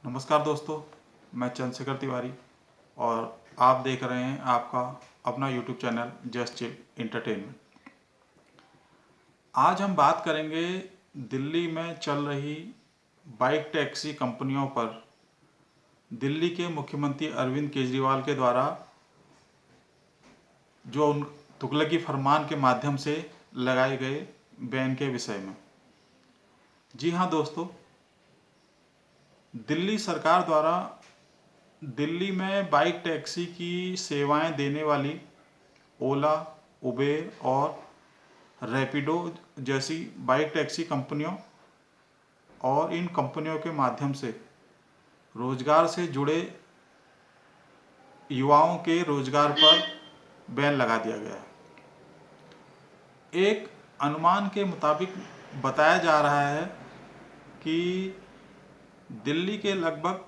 नमस्कार दोस्तों, मैं चंद्रशेखर तिवारी और आप देख रहे हैं आपका अपना YouTube channel just chill entertainment. आज हम बात करेंगे दिल्ली में चल रही बाइक टैक्सी कंपनियों पर दिल्ली के मुख्यमंत्री अरविंद केजरीवाल के द्वारा जो उन तुगलकी फरमान के माध्यम से लगाए गए बैन के विषय में। जी हाँ दोस्तों, दिल्ली सरकार द्वारा दिल्ली में बाइक टैक्सी की सेवाएं देने वाली ओला, उबेर और रैपिडो जैसी बाइक टैक्सी कंपनियों और इन कंपनियों के माध्यम से रोजगार से जुड़े युवाओं के रोजगार पर बैन लगा दिया गया है। एक अनुमान के मुताबिक बताया जा रहा है कि दिल्ली के लगभग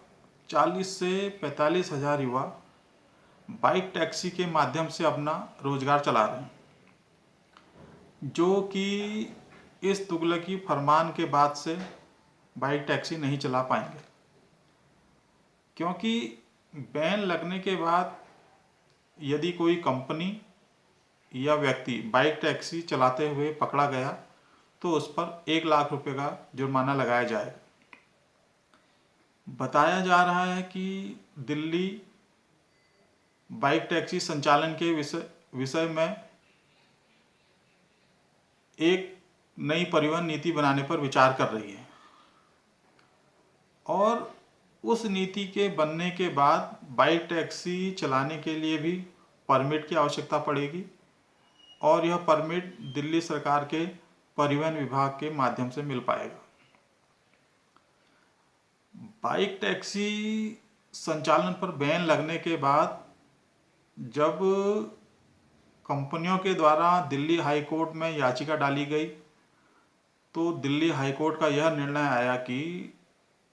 40 से 45 हज़ार युवा बाइक टैक्सी के माध्यम से अपना रोजगार चला रहे हैं, जो कि इस तुगलकी फरमान के बाद से बाइक टैक्सी नहीं चला पाएंगे, क्योंकि बैन लगने के बाद यदि कोई कंपनी या व्यक्ति बाइक टैक्सी चलाते हुए पकड़ा गया तो उस पर 1 लाख रुपए का जुर्माना लगाया जाएगा। बताया जा रहा है कि दिल्ली बाइक टैक्सी संचालन के विषय में एक नई परिवहन नीति बनाने पर विचार कर रही है और उस नीति के बनने के बाद बाइक टैक्सी चलाने के लिए भी परमिट की आवश्यकता पड़ेगी और यह परमिट दिल्ली सरकार के परिवहन विभाग के माध्यम से मिल पाएगा। बाइक टैक्सी संचालन पर बैन लगने के बाद जब कंपनियों के द्वारा दिल्ली हाई कोर्ट में याचिका डाली गई तो दिल्ली हाई कोर्ट का यह निर्णय आया कि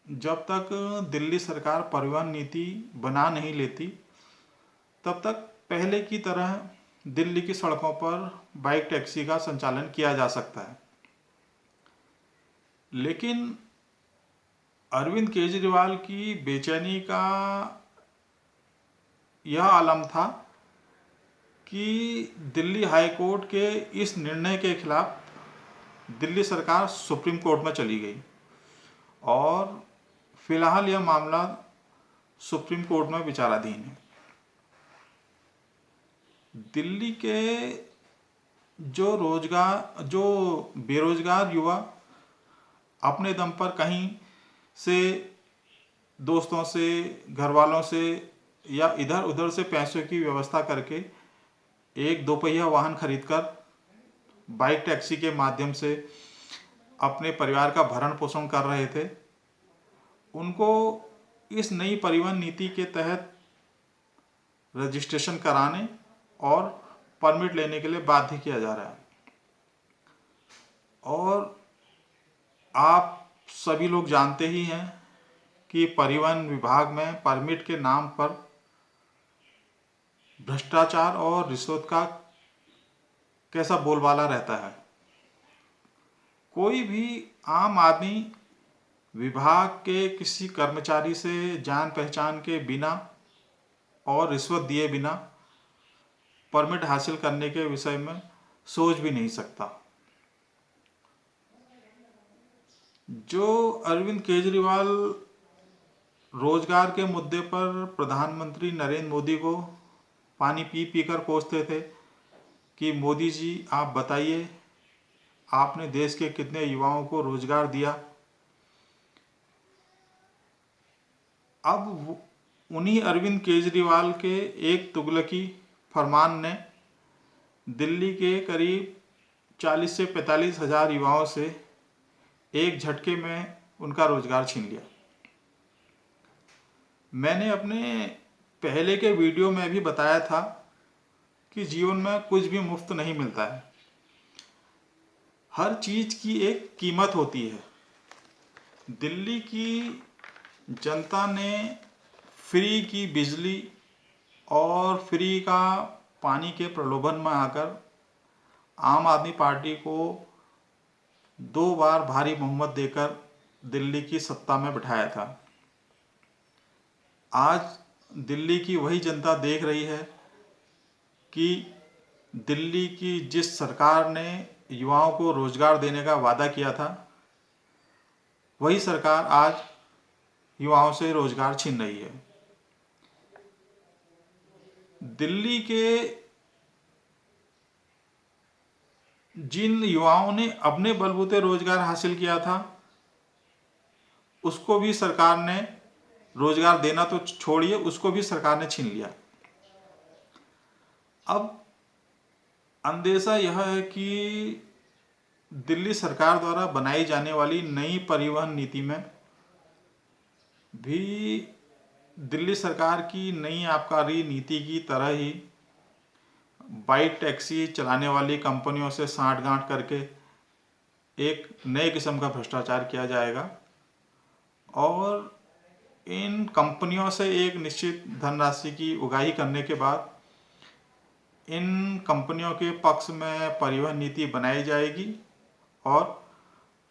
जब तक दिल्ली सरकार परिवहन नीति बना नहीं लेती तब तक पहले की तरह दिल्ली की सड़कों पर बाइक टैक्सी का संचालन किया जा सकता है। लेकिन अरविंद केजरीवाल की बेचैनी का यह आलम था कि दिल्ली हाई कोर्ट के इस निर्णय के खिलाफ दिल्ली सरकार सुप्रीम कोर्ट में चली गई और फिलहाल यह मामला सुप्रीम कोर्ट में विचाराधीन है। दिल्ली के जो बेरोजगार युवा अपने दम पर कहीं से दोस्तों से, घर वालों से या इधर उधर से पैसों की व्यवस्था करके एक दोपहिया वाहन खरीदकर बाइक टैक्सी के माध्यम से अपने परिवार का भरण पोषण कर रहे थे, उनको इस नई परिवहन नीति के तहत रजिस्ट्रेशन कराने और परमिट लेने के लिए बाध्य किया जा रहा है। और आप सभी लोग जानते ही हैं कि परिवहन विभाग में परमिट के नाम पर भ्रष्टाचार और रिश्वत का कैसा बोलबाला रहता है। कोई भी आम आदमी विभाग के किसी कर्मचारी से जान पहचान के बिना और रिश्वत दिए बिना परमिट हासिल करने के विषय में सोच भी नहीं सकता। जो अरविंद केजरीवाल रोजगार के मुद्दे पर प्रधानमंत्री नरेंद्र मोदी को पानी पी पी कर कोसते थे कि मोदी जी आप बताइए आपने देश के कितने युवाओं को रोजगार दिया, अब उन्हीं अरविंद केजरीवाल के एक तुगलकी फरमान ने दिल्ली के करीब 40 से 45 हज़ार युवाओं से एक झटके में उनका रोजगार छीन लिया। मैंने अपने पहले के वीडियो में भी बताया था कि जीवन में कुछ भी मुफ्त नहीं मिलता है, हर चीज की एक कीमत होती है। दिल्ली की जनता ने फ्री की बिजली और फ्री का पानी के प्रलोभन में आकर आम आदमी पार्टी को 2 बार भारी बहुमत देकर दिल्ली की सत्ता में बिठाया था। आज दिल्ली की वही जनता देख रही है कि दिल्ली की जिस सरकार ने युवाओं को रोजगार देने का वादा किया था, वही सरकार आज युवाओं से रोजगार छीन रही है। दिल्ली के जिन युवाओं ने अपने बलबूते रोजगार हासिल किया था, उसको भी सरकार ने रोजगार देना तो छोड़िए, उसको भी सरकार ने छीन लिया। अब अंदेशा यह है कि दिल्ली सरकार द्वारा बनाई जाने वाली नई परिवहन नीति में भी दिल्ली सरकार की नई आबकारी नीति की तरह ही बाइक टैक्सी चलाने वाली कंपनियों से सांठ-गांठ करके एक नए किस्म का भ्रष्टाचार किया जाएगा और इन कंपनियों से एक निश्चित धनराशि की उगाही करने के बाद इन कंपनियों के पक्ष में परिवहन नीति बनाई जाएगी और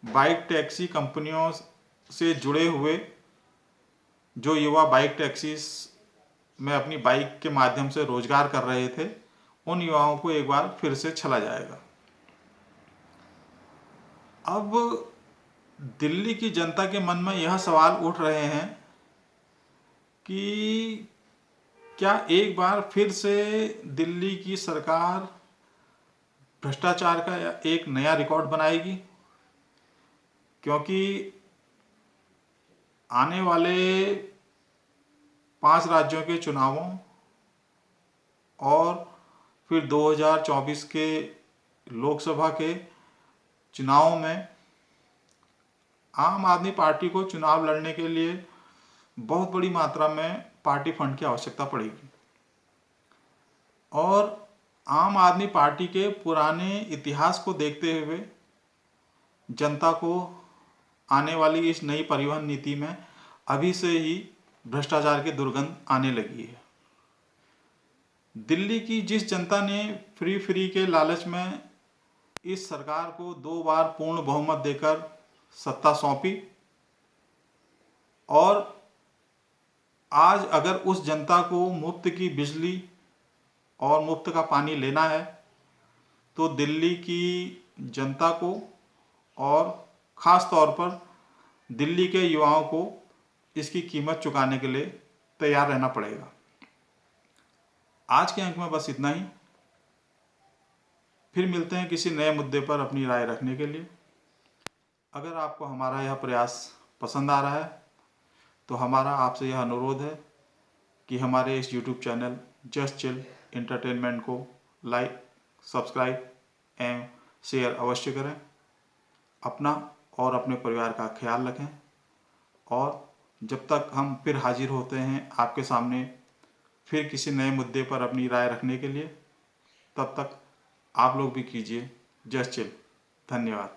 बाइक टैक्सी कंपनियों से जुड़े हुए जो युवा बाइक टैक्सी में अपनी बाइक के माध्यम से रोजगार कर रहे थे, उन युवाओं को एक बार फिर से छला जाएगा। अब दिल्ली की जनता के मन में यह सवाल उठ रहे हैं कि क्या एक बार फिर से दिल्ली की सरकार भ्रष्टाचार का एक नया रिकॉर्ड बनाएगी, क्योंकि आने वाले 5 राज्यों के चुनावों और फिर 2024 के लोकसभा के चुनावों में आम आदमी पार्टी को चुनाव लड़ने के लिए बहुत बड़ी मात्रा में पार्टी फंड की आवश्यकता पड़ेगी और आम आदमी पार्टी के पुराने इतिहास को देखते हुए जनता को आने वाली इस नई परिवहन नीति में अभी से ही भ्रष्टाचार की दुर्गंध आने लगी है। दिल्ली की जिस जनता ने फ्री के लालच में इस सरकार को 2 बार पूर्ण बहुमत देकर सत्ता सौंपी और आज अगर उस जनता को मुफ्त की बिजली और मुफ्त का पानी लेना है तो दिल्ली की जनता को और ख़ास तौर पर दिल्ली के युवाओं को इसकी कीमत चुकाने के लिए तैयार रहना पड़ेगा। आज के अंक में बस इतना ही। फिर मिलते हैं किसी नए मुद्दे पर अपनी राय रखने के लिए। अगर आपको हमारा यह प्रयास पसंद आ रहा है तो हमारा आपसे यह अनुरोध है कि हमारे इस YouTube channel just chill entertainment को लाइक, सब्सक्राइब एवं शेयर अवश्य करें। अपना और अपने परिवार का ख्याल रखें और जब तक हम फिर हाजिर होते हैं आपके सामने फिर किसी नए मुद्दे पर अपनी राय रखने के लिए, तब तक आप लोग भी कीजिए जस्ट चिल। धन्यवाद।